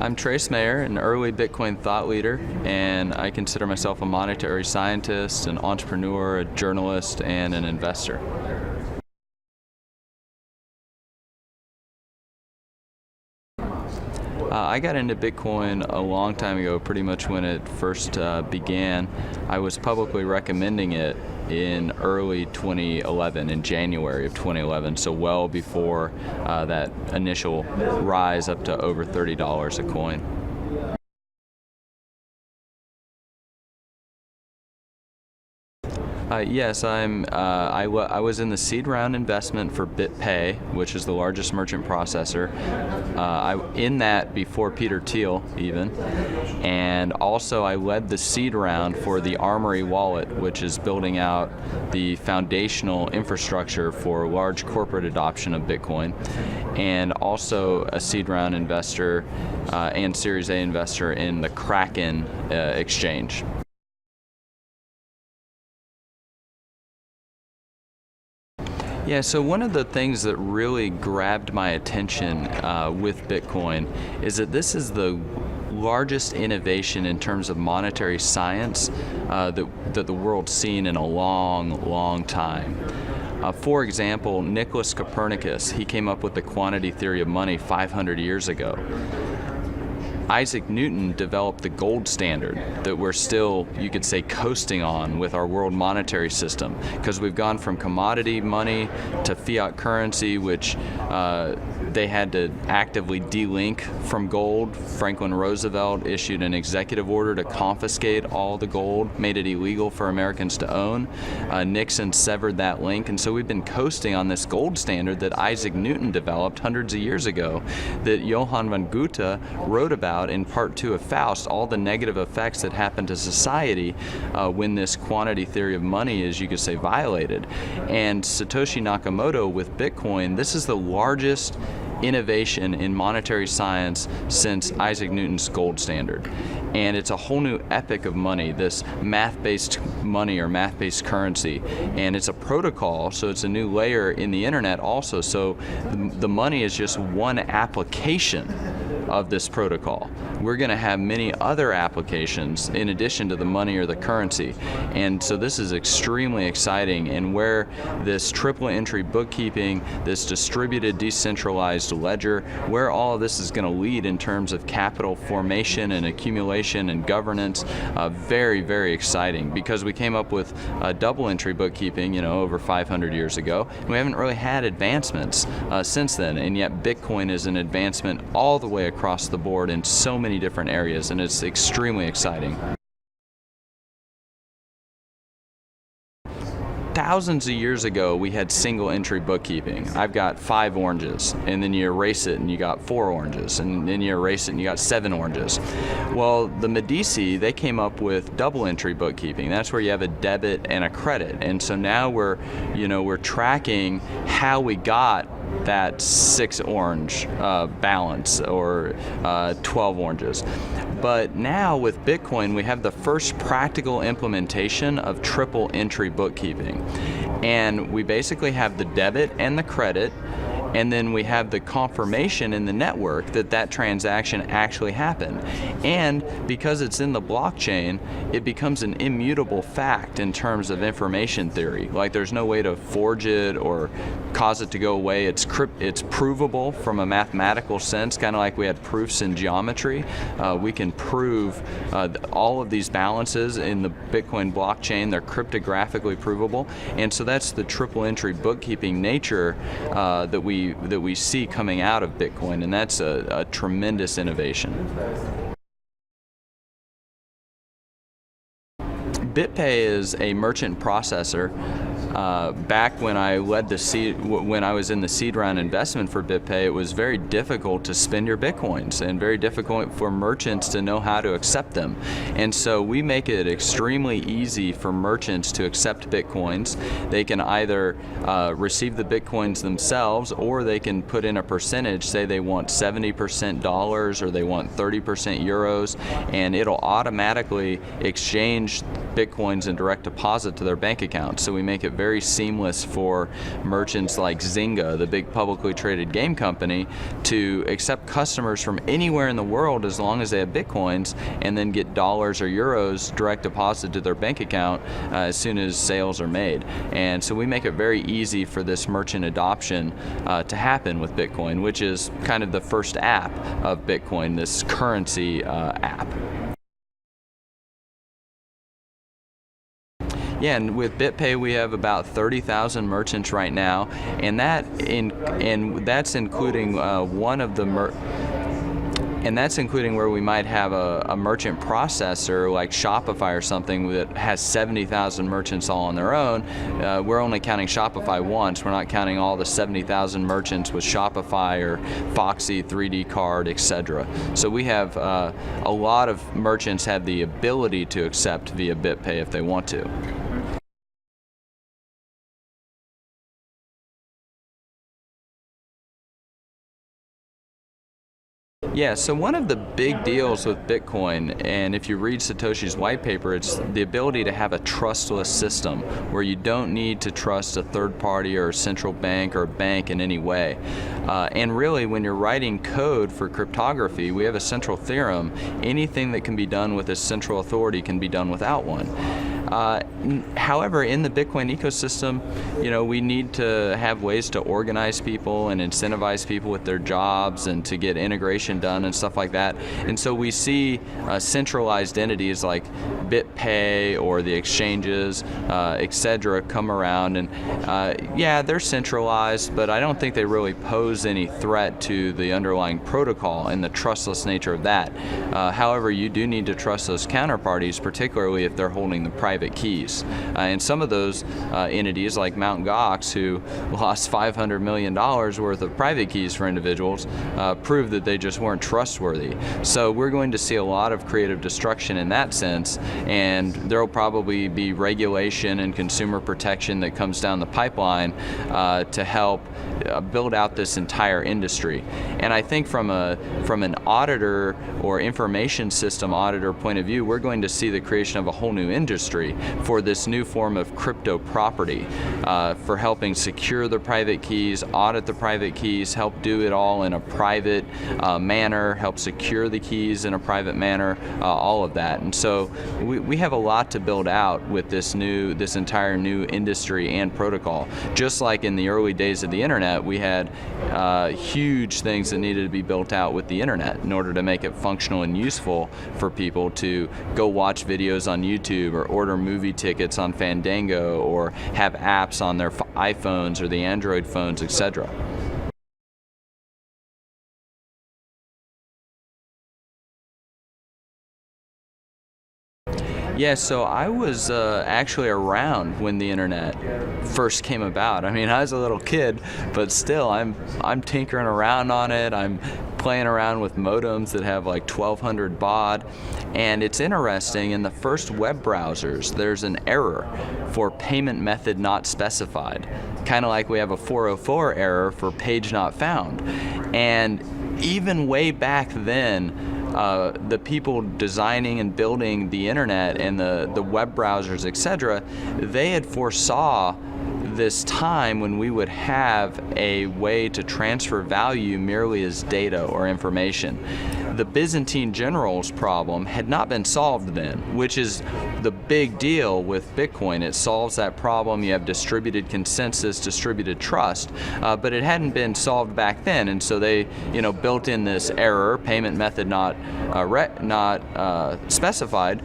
I'm Trace Mayer, an early Bitcoin thought leader, and I consider myself a monetary scientist, an entrepreneur, a journalist, and an investor. I got into Bitcoin a long time ago, pretty much when it first began. I was publicly recommending it in early 2011, in January of 2011, so well before that initial rise up to over $30 a coin. Yes, I was in the seed round investment for BitPay, which is the largest merchant processor. In that before Peter Thiel even, and also I led the seed round for the Armory wallet, which is building out the foundational infrastructure for large corporate adoption of Bitcoin, and also a seed round investor and Series A investor in the Kraken exchange. Yeah, so one of the things that really grabbed my attention with Bitcoin is that this is the largest innovation in terms of monetary science that the world's seen in a long time. For example, Nicholas Copernicus, he came up with the quantity theory of money 500 years ago. Isaac Newton developed the gold standard that we're still, you could say, coasting on with our world monetary system, because we've gone from commodity money to fiat currency, which they had to actively delink from gold. Franklin Roosevelt issued an executive order to confiscate all the gold, made it illegal for Americans to own. Nixon severed that link, and so we've been coasting on this gold standard that Isaac Newton developed hundreds of years ago, that Johann von Goethe wrote about in part 2 of Faust, all the negative effects that happen to society when this quantity theory of money is, you could say, violated. And Satoshi Nakamoto with Bitcoin, this is the largest innovation in monetary science since Isaac Newton's gold standard. And it's a whole new epoch of money, this math-based money or math-based currency. And it's a protocol, so it's a new layer in the internet also. So the money is just one application of this protocol. We're going to have many other applications in addition to the money or the currency. And so this is extremely exciting, and where this triple entry bookkeeping, this distributed decentralized ledger, where all of this is going to lead in terms of capital formation and accumulation and governance, very exciting, because we came up with double entry bookkeeping, over 500 years ago. And we haven't really had advancements since then, and yet Bitcoin is an advancement all the way across the board in so many different areas, and it's extremely exciting. Thousands of years ago, we had single entry bookkeeping. I've got 5 oranges, and then you erase it and you got 4 oranges, and then you erase it and you got 7 oranges. Well, the Medici, they came up with double entry bookkeeping. That's where you have a debit and a credit. And so now we're tracking how we got that 6 orange balance or 12 oranges. But now with Bitcoin, we have the first practical implementation of triple entry bookkeeping. And we basically have the debit and the credit, and then we have the confirmation in the network that that transaction actually happened. And because it's in the blockchain, it becomes an immutable fact in terms of information theory. Like, there's no way to forge it or cause it to go away. It's provable from a mathematical sense, kind of like we had proofs in geometry. We can prove all of these balances in the Bitcoin blockchain. They're cryptographically provable. And so that's the triple entry bookkeeping nature that we see coming out of Bitcoin, and that's a tremendous innovation. BitPay is a merchant processor. Back when I was in the seed round investment for BitPay, it was very difficult to spend your Bitcoins and very difficult for merchants to know how to accept them. And so we make it extremely easy for merchants to accept Bitcoins. They can either receive the Bitcoins themselves, or they can put in a percentage, say they want 70% dollars or they want 30% euros, and it'll automatically exchange Bitcoins and direct deposit to their bank account. So we make it it very seamless for merchants like Zynga, the big publicly traded game company, to accept customers from anywhere in the world as long as they have Bitcoins, and then get dollars or euros direct deposited to their bank account as soon as sales are made. And so we make it very easy for this merchant adoption to happen with Bitcoin, which is kind of the first app of Bitcoin, this currency app. Yeah, and with BitPay we have about 30,000 merchants right now, and that's including one of the and that's including where we might have a merchant processor like Shopify or something that has 70,000 merchants all on their own. We're only counting Shopify once. We're not counting all the 70,000 merchants with Shopify or Foxy, 3D Card, etc. So we have a lot of merchants have the ability to accept via BitPay if they want to. Yeah, so one of the big deals with Bitcoin, and if you read Satoshi's white paper, it's the ability to have a trustless system where you don't need to trust a third party or a central bank or a bank in any way. And really, when you're writing code for cryptography, we have a central theorem. Anything that can be done with a central authority can be done without one. However, in the Bitcoin ecosystem, we need to have ways to organize people and incentivize people with their jobs and to get integration done and stuff like that. And so we see centralized entities like BitPay or the exchanges, etc., come around, and yeah, they're centralized, but I don't think they really pose any threat to the underlying protocol and the trustless nature of that. However, you do need to trust those counterparties, particularly if they're holding the private keys. And some of those entities, like Mt. Gox, who lost $500 million worth of private keys for individuals, proved that they just weren't trustworthy. So we're going to see a lot of creative destruction in that sense, and there will probably be regulation and consumer protection that comes down the pipeline to help build out this entire industry. And I think from an auditor or information system auditor point of view, we're going to see the creation of a whole new industry for this new form of crypto property, for helping secure the private keys, audit the private keys, help do it all in a private manner, help secure the keys in a private manner, all of that. And so we have a lot to build out with this entire new industry and protocol. Just like in the early days of the internet, we had huge things that needed to be built out with the internet in order to make it functional and useful for people to go watch videos on YouTube or order movie tickets on Fandango or have apps on their iPhones or the Android phones, etc. Yeah, so I was actually around when the internet first came about. I mean, I was a little kid, but still, I'm tinkering around on it. I'm playing around with modems that have like 1200 baud, and it's interesting. In the first web browsers, there's an error for payment method not specified, kind of like we have a 404 error for page not found. And even way back then, the people designing and building the internet and the web browsers, etc., they had foresaw this time when we would have a way to transfer value merely as data or information. The Byzantine generals problem had not been solved then, which is the big deal with Bitcoin. It solves that problem. You have distributed consensus, distributed trust, but it hadn't been solved back then, and so they, built in this error, payment method not specified,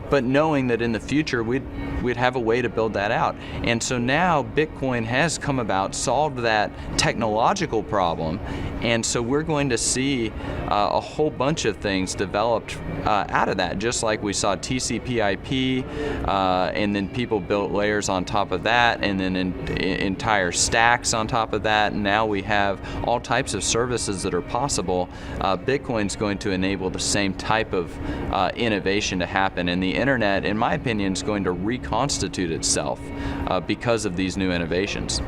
but knowing that in the future we'd have a way to build that out. And so now Bitcoin has come about, solved that technological problem, and so we're going to see a whole bunch of things developed out of that, just like we saw TCP/IP, and then people built layers on top of that, and then entire stacks on top of that, and now we have all types of services that are possible. Bitcoin's going to enable the same type of innovation to happen, and the internet, in my opinion, is going to reconstitute itself because of these new innovations.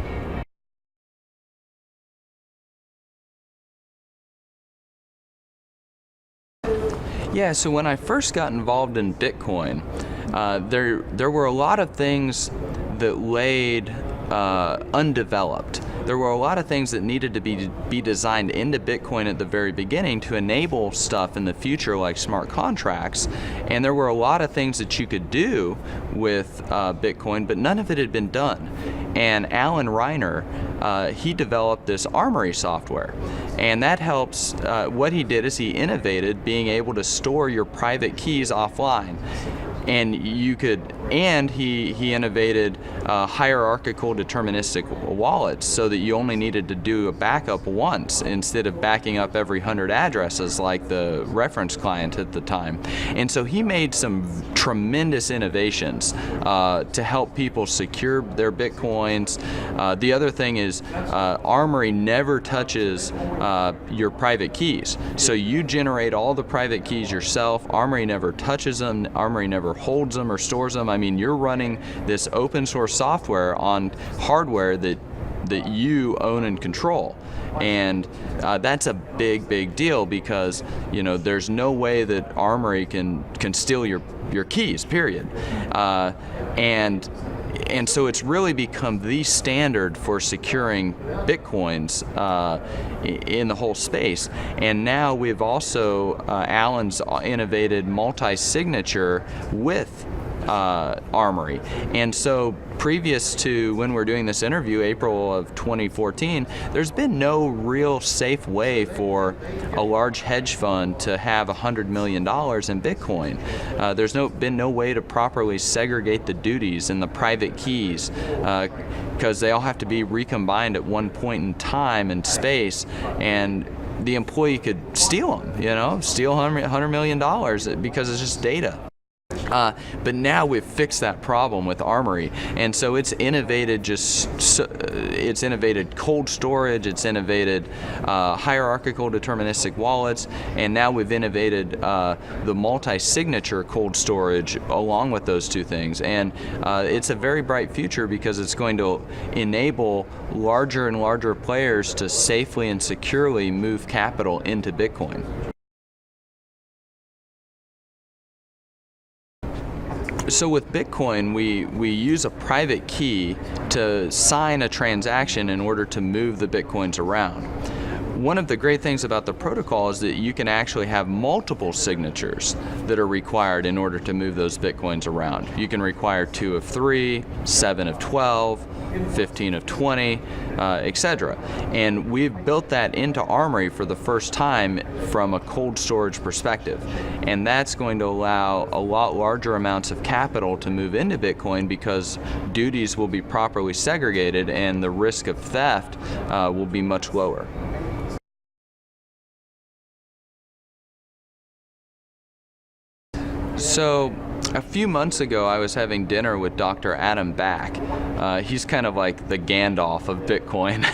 Yeah, so when I first got involved in Bitcoin, there were a lot of things that laid undeveloped. There were a lot of things that needed to be designed into Bitcoin at the very beginning to enable stuff in the future like smart contracts, and there were a lot of things that you could do with Bitcoin, but none of it had been done. And Alan Reiner, he developed this Armory software, and that helps. What he did is he innovated being able to store your private keys offline. And he innovated hierarchical deterministic wallets so that you only needed to do a backup once instead of backing up every 100 addresses like the reference client at the time. And so he made some tremendous innovations to help people secure their Bitcoins. The other thing is Armory never touches your private keys. So you generate all the private keys yourself. Armory never touches them. Armory never holds them or stores them. I mean, you're running this open source software on hardware that you own and control, and that's a big deal because there's no way that Armory can steal your keys, period. And so it's really become the standard for securing Bitcoins in the whole space. And now we've also, Alan's innovated multi-signature with Armory. And so previous to when we're doing this interview, April of 2014, there's been no real safe way for a large hedge fund to have $100 million in Bitcoin. There's been no way to properly segregate the duties and the private keys because they all have to be recombined at one point in time and space, and the employee could steal them, steal $100 million because it's just data. But now we've fixed that problem with Armory, and so it's innovated it's innovated cold storage, it's innovated hierarchical deterministic wallets, and now we've innovated the multi-signature cold storage along with those two things. And it's a very bright future because it's going to enable larger and larger players to safely and securely move capital into Bitcoin. So with Bitcoin, we use a private key to sign a transaction in order to move the Bitcoins around. One of the great things about the protocol is that you can actually have multiple signatures that are required in order to move those Bitcoins around. You can require 2 of 3, 7 of 12, 15 of 20, etc. And we've built that into Armory for the first time from a cold storage perspective. And that's going to allow a lot larger amounts of capital to move into Bitcoin because duties will be properly segregated and the risk of theft will be much lower. So a few months ago, I was having dinner with Dr. Adam Back. He's kind of like the Gandalf of Bitcoin.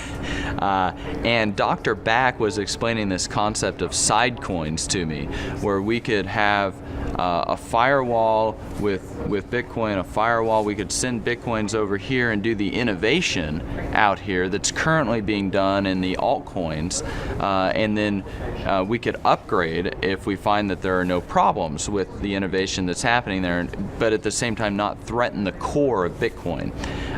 And Dr. Back was explaining this concept of side coins to me, where we could have a firewall with Bitcoin, a firewall. We could send Bitcoins over here and do the innovation out here that's currently being done in the altcoins, and then we could upgrade if we find that there are no problems with the innovation that's happening there, but at the same time not threaten the core of Bitcoin.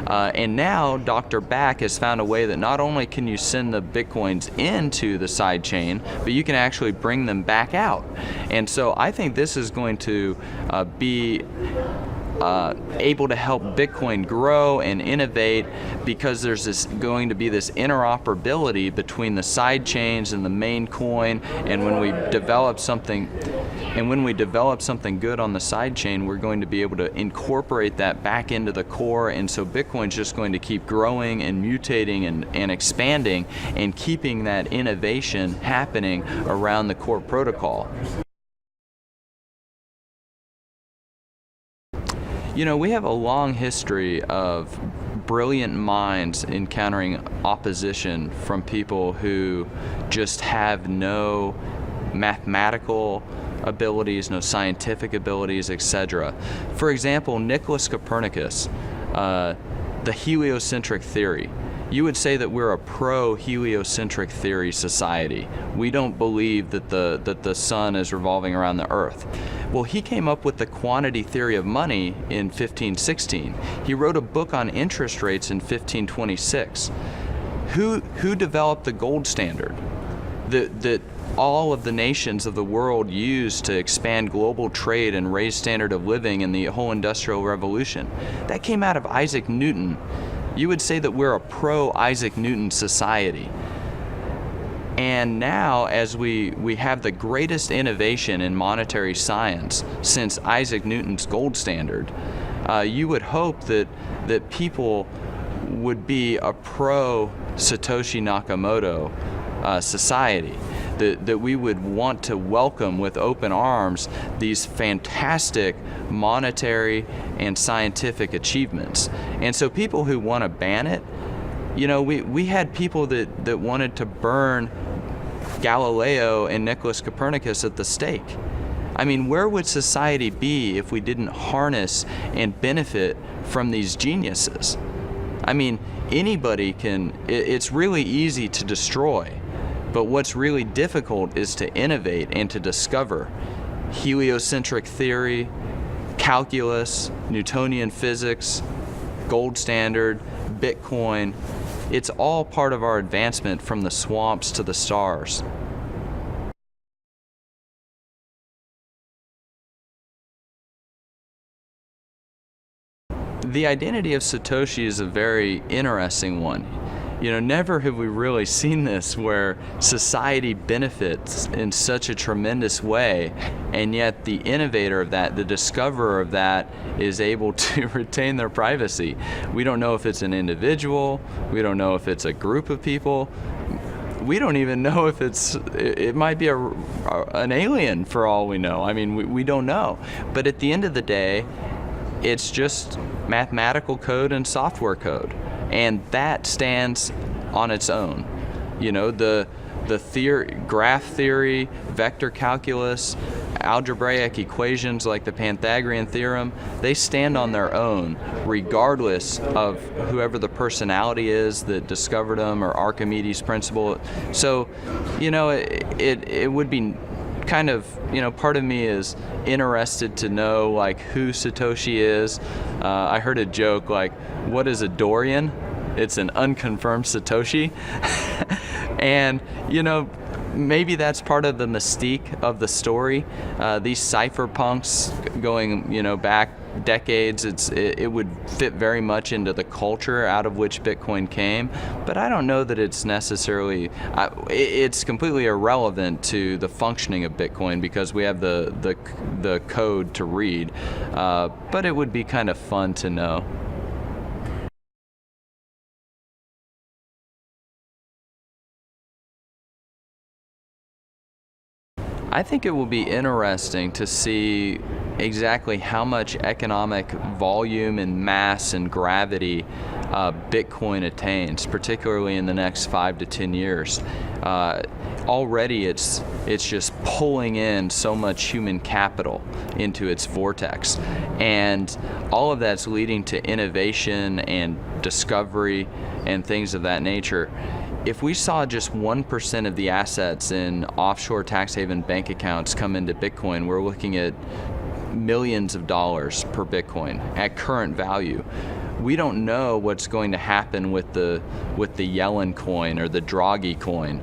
And now Dr. Back has found a way that not only can you send the Bitcoins into the side chain, but you can actually bring them back out. And so I think this is going to be able to help Bitcoin grow and innovate because there's going to be this interoperability between the side chains and the main coin. And when we develop something good on the side chain, we're going to be able to incorporate that back into the core. And so Bitcoin's just going to keep growing and mutating and expanding and keeping that innovation happening around the core protocol. We have a long history of brilliant minds encountering opposition from people who just have no mathematical abilities, no scientific abilities, etc. For example, Nicholas Copernicus, the heliocentric theory. you would say that we're a pro-heliocentric theory society. We don't believe that the sun is revolving around the earth. Well, he came up with the quantity theory of money in 1516. He wrote a book on interest rates in 1526. Who developed the gold standard that all of the nations of the world used to expand global trade and raise standard of living in the whole Industrial Revolution? That came out of Isaac Newton. You would say that we're a pro-Isaac Newton society. And now, as we have the greatest innovation in monetary science since Isaac Newton's gold standard, you would hope that people would be a pro-Satoshi Nakamoto society. That we would want to welcome with open arms these fantastic monetary and scientific achievements. And so people who want to ban it, we had people that wanted to burn Galileo and Nicholas Copernicus at the stake. I mean, where would society be if we didn't harness and benefit from these geniuses? I mean, anybody can, it's really easy to destroy. But what's really difficult is to innovate and to discover. Heliocentric theory, calculus, Newtonian physics, gold standard, Bitcoin, it's all part of our advancement from the swamps to the stars. The identity of Satoshi is a very interesting one. Never have we really seen this where society benefits in such a tremendous way, and yet the innovator of that, the discoverer of that, is able to retain their privacy. We don't know if it's an individual, we don't know if it's a group of people, we don't even know if it might be an alien for all we know. I mean, we don't know. But at the end of the day, it's just mathematical code and software code. And that stands on its own. The theory, graph theory, vector calculus, algebraic equations like the Pythagorean theorem, they stand on their own regardless of whoever the personality is that discovered them or Archimedes' principle. So, it would be kind of, part of me is interested to know who Satoshi is. I heard a joke what is a Dorian? It's an unconfirmed Satoshi. And, maybe that's part of the mystique of the story. These cypherpunks going, back decades, it would fit very much into the culture out of which Bitcoin came, but I don't know that it's necessarily, it's completely irrelevant to the functioning of Bitcoin because we have the code to read, but it would be kind of fun to know. I think it will be interesting to see exactly how much economic volume and mass and gravity Bitcoin attains, particularly in the next 5 to 10 years. Already it's just pulling in so much human capital into its vortex, and all of that's leading to innovation and discovery and things of that nature. If we saw just 1% of the assets in offshore tax haven bank accounts come into Bitcoin, we're looking at millions of dollars per Bitcoin at current value. We don't know what's going to happen with the Yellen coin or the Draghi coin.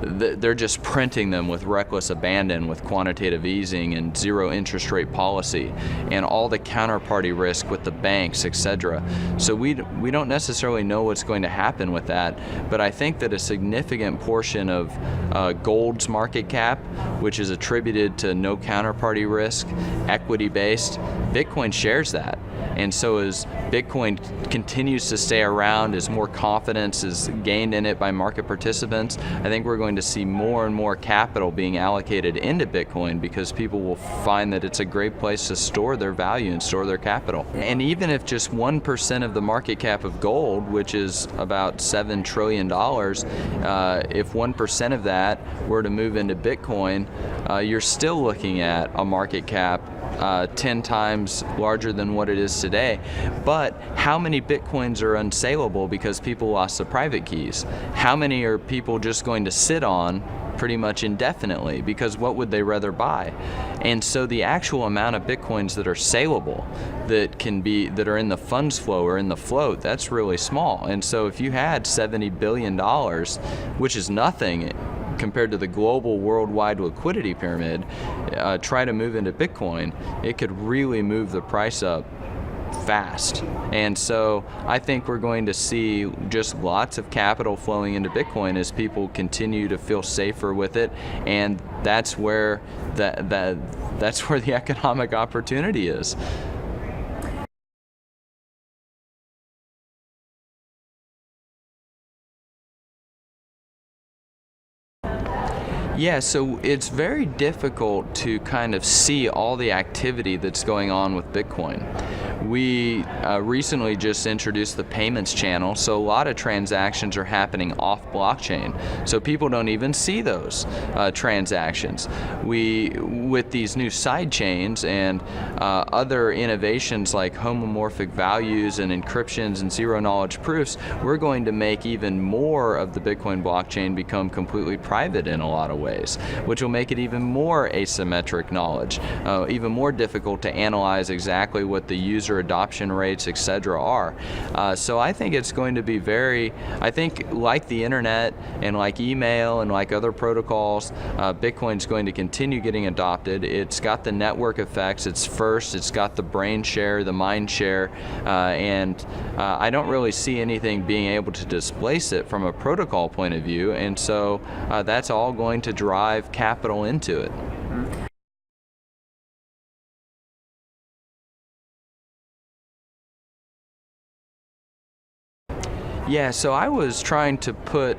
They're just printing them with reckless abandon with quantitative easing and zero interest rate policy and all the counterparty risk with the banks, etc. So we don't necessarily know what's going to happen with that, but I think that a significant portion of gold's market cap, which is attributed to no counterparty risk, equity-based, Bitcoin shares that. And so as Bitcoin continues to stay around, as more confidence is gained in it by market participants, I think we're going to see more and more capital being allocated into Bitcoin because people will find that it's a great place to store their value and store their capital. And even if just 1% of the market cap of gold, which is about $7 trillion, if 1% of that were to move into Bitcoin, you're still looking at a market cap 10 times larger than what it is today, but how many Bitcoins are unsaleable because people lost the private keys? How many are people just going to sit on pretty much indefinitely, because what would they rather buy? And so the actual amount of Bitcoins that are saleable, that are in the funds flow or in the float, that's really small. And so if you had $70 billion, which is nothing compared to the global worldwide liquidity pyramid, try to move into Bitcoin, it could really move the price up fast. And so I think we're going to see just lots of capital flowing into Bitcoin as people continue to feel safer with it, and that's where that's where the economic opportunity is. Yeah, so it's very difficult to kind of see all the activity that's going on with Bitcoin. We recently just introduced the payments channel, so a lot of transactions are happening off blockchain. So people don't even see those transactions. With these new side chains and other innovations like homomorphic values and encryptions and zero knowledge proofs, we're going to make even more of the Bitcoin blockchain become completely private in a lot of ways, which will make it even more asymmetric knowledge, even more difficult to analyze exactly what the user adoption rates, etc. are. So I think it's going to be I think like the internet and like email and like other protocols, Bitcoin's going to continue getting adopted. It's got the network effects, it's got the brain share, the mind share, and I don't really see anything being able to displace it from a protocol point of view, and so that's all going to drive capital into it. Yeah, so I was trying to put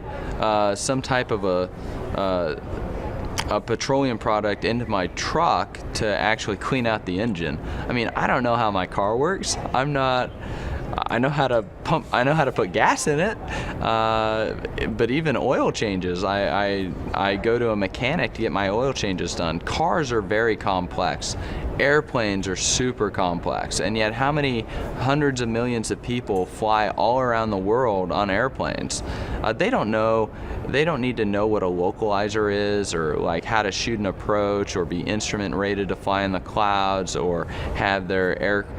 some type of a petroleum product into my truck to actually clean out the engine. I mean, I don't know how my car works. I know how to put gas in it, but even oil changes, I go to a mechanic to get my oil changes done. Cars are very complex. Airplanes are super complex, and yet how many hundreds of millions of people fly all around the world on airplanes? They don't need to know what a localizer is, or like how to shoot an approach, or be instrument rated to fly in the clouds, or have their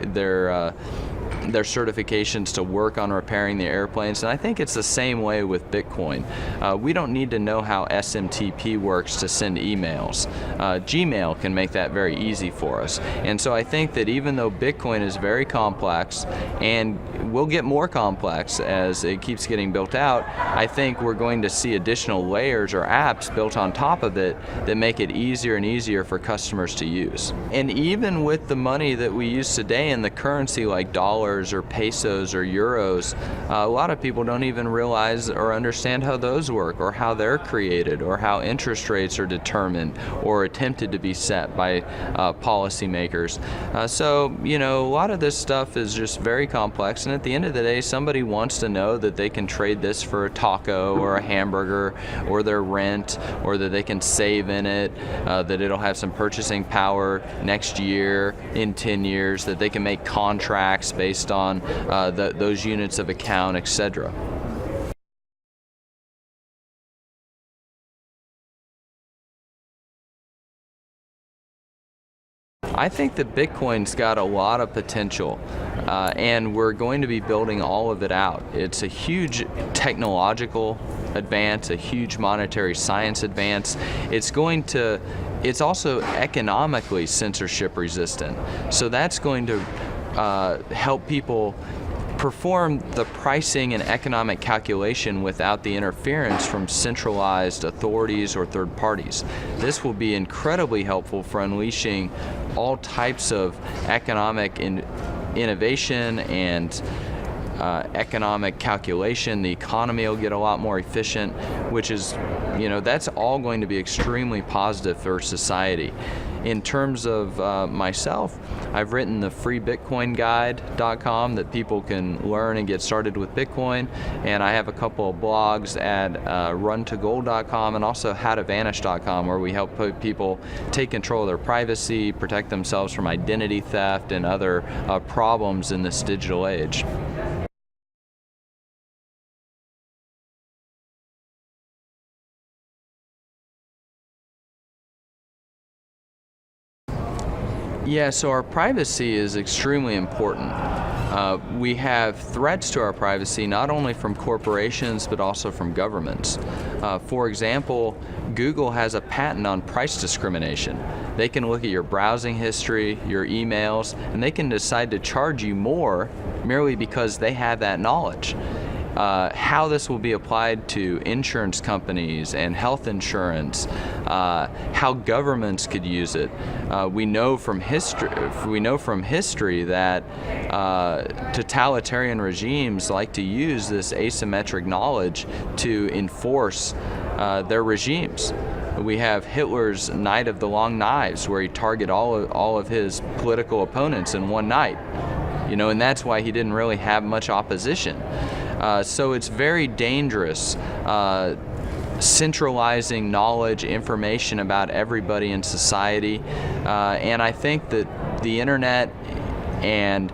certifications to work on repairing the airplanes. And I think it's the same way with Bitcoin. We don't need to know how SMTP works to send emails. Gmail can make that very easy for us. And so I think that even though Bitcoin is very complex and will get more complex as it keeps getting built out, I think we're going to see additional layers or apps built on top of it that make it easier and easier for customers to use. And even with the money that we use today in the currency like dollars or pesos or euros, a lot of people don't even realize or understand how those work, or how they're created, or how interest rates are determined or attempted to be set by policymakers. So, you know, a lot of this stuff is just very complex, and at the end of the day, somebody wants to know that they can trade this for a taco or a hamburger or their rent, or that they can save in it, that it'll have some purchasing power next year, in 10 years, that they can make contracts based on those units of account, etc. I think that Bitcoin's got a lot of potential, and we're going to be building all of it out. It's a huge technological advance, a huge monetary science advance. It's also economically censorship resistant. So that's going to help people perform the pricing and economic calculation without the interference from centralized authorities or third parties. This will be incredibly helpful for unleashing all types of economic innovation and economic calculation. The economy will get a lot more efficient, which is, you know, that's all going to be extremely positive for society. In terms of myself, I've written the freebitcoinguide.com that people can learn and get started with Bitcoin, and I have a couple of blogs at runtogold.com and also howtovanish.com, where we help people take control of their privacy, protect themselves from identity theft and other problems in this digital age. Yeah, so our privacy is extremely important. We have threats to our privacy not only from corporations but also from governments. For example, Google has a patent on price discrimination. They can look at your browsing history, your emails, and they can decide to charge you more merely because they have that knowledge. How this will be applied to insurance companies and health insurance, how governments could use it. We know from history that totalitarian regimes like to use this asymmetric knowledge to enforce their regimes. We have Hitler's Night of the Long Knives, where he targeted all of his political opponents in one night. And that's why he didn't really have much opposition. So it's very dangerous centralizing knowledge, information about everybody in society. And I think that the internet, and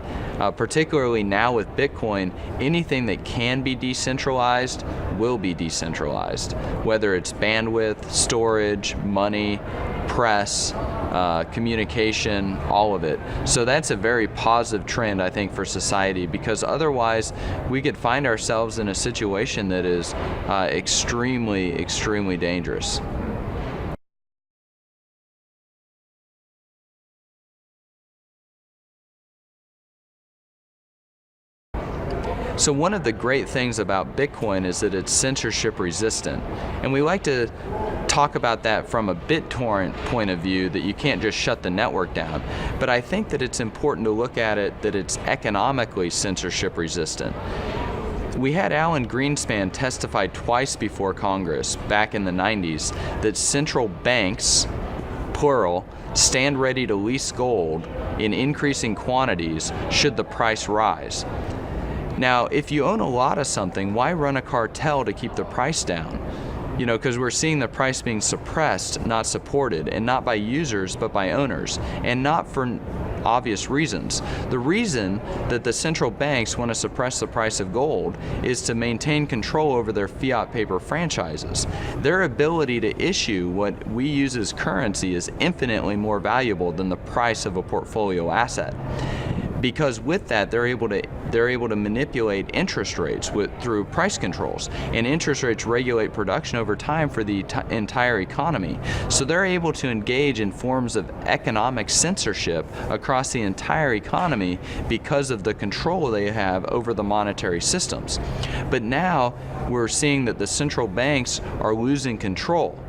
particularly now with Bitcoin, anything that can be decentralized will be decentralized, whether it's bandwidth, storage, money, press, communication, all of it. So that's a very positive trend, I think, for society, because otherwise we could find ourselves in a situation that is extremely, extremely dangerous. So one of the great things about Bitcoin is that it's censorship resistant. And we like to talk about that from a BitTorrent point of view, that you can't just shut the network down. But I think that it's important to look at it that it's economically censorship resistant. We had Alan Greenspan testify twice before Congress back in the 90s that central banks, plural, stand ready to lease gold in increasing quantities should the price rise. Now, if you own a lot of something, why run a cartel to keep the price down? Because we're seeing the price being suppressed, not supported, and not by users, but by owners, and not for obvious reasons. The reason that the central banks want to suppress the price of gold is to maintain control over their fiat paper franchises. Their ability to issue what we use as currency is infinitely more valuable than the price of a portfolio asset. Because with that, they're able to manipulate interest rates through price controls, and interest rates regulate production over time for the entire economy. So they're able to engage in forms of economic censorship across the entire economy because of the control they have over the monetary systems. But now we're seeing that the central banks are losing control.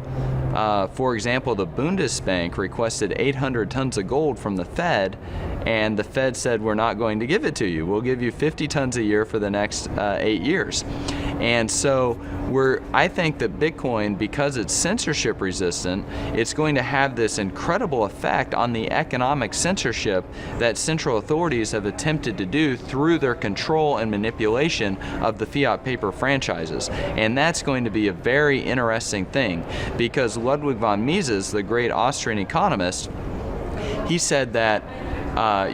For example, the Bundesbank requested 800 tons of gold from the Fed, and the Fed said, we're not going to give it to you. We'll give you 50 tons a year for the next 8 years. And so I think that Bitcoin, because it's censorship resistant, it's going to have this incredible effect on the economic censorship that central authorities have attempted to do through their control and manipulation of the fiat paper franchises. And that's going to be a very interesting thing, because Ludwig von Mises, the great Austrian economist, he said that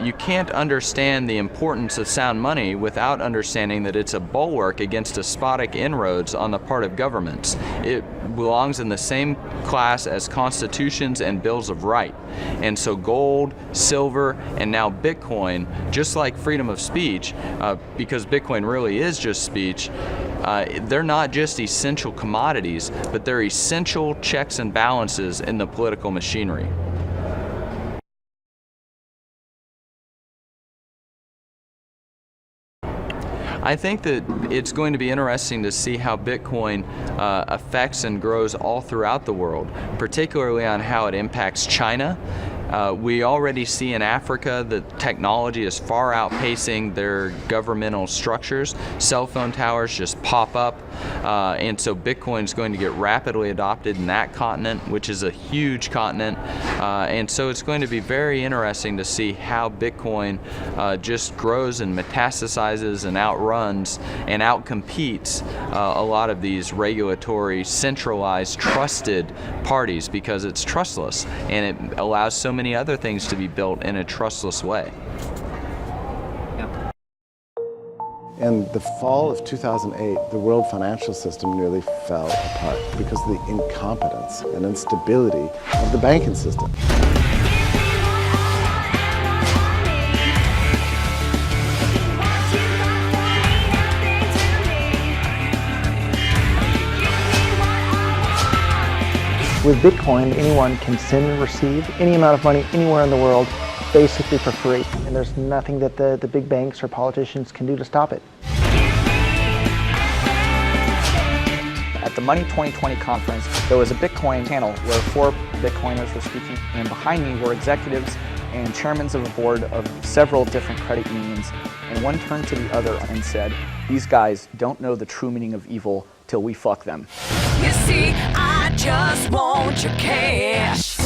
you can't understand the importance of sound money without understanding that it's a bulwark against despotic inroads on the part of governments. It belongs in the same class as constitutions and bills of right. And so gold, silver, and now Bitcoin, just like freedom of speech, because Bitcoin really is just speech, they're not just essential commodities, but they're essential checks and balances in the political machinery. I think that it's going to be interesting to see how Bitcoin affects and grows all throughout the world, particularly on how it impacts China. We already see in Africa that technology is far outpacing their governmental structures. Cell phone towers just pop up, and so Bitcoin is going to get rapidly adopted in that continent, which is a huge continent, and so it's going to be very interesting to see how Bitcoin just grows and metastasizes and outruns and outcompetes a lot of these regulatory, centralized, trusted parties, because it's trustless and it allows so many other things to be built in a trustless way. In the fall of 2008, the world financial system nearly fell apart because of the incompetence and instability of the banking system. With Bitcoin, anyone can send and receive any amount of money anywhere in the world, basically for free. And there's nothing that the big banks or politicians can do to stop it. At the Money 2020 conference, there was a Bitcoin panel where 4 Bitcoiners were speaking, and behind me were executives and chairmen of the board of several different credit unions. And one turned to the other and said, "These guys don't know the true meaning of evil till we fuck them." You see, I just want your cash.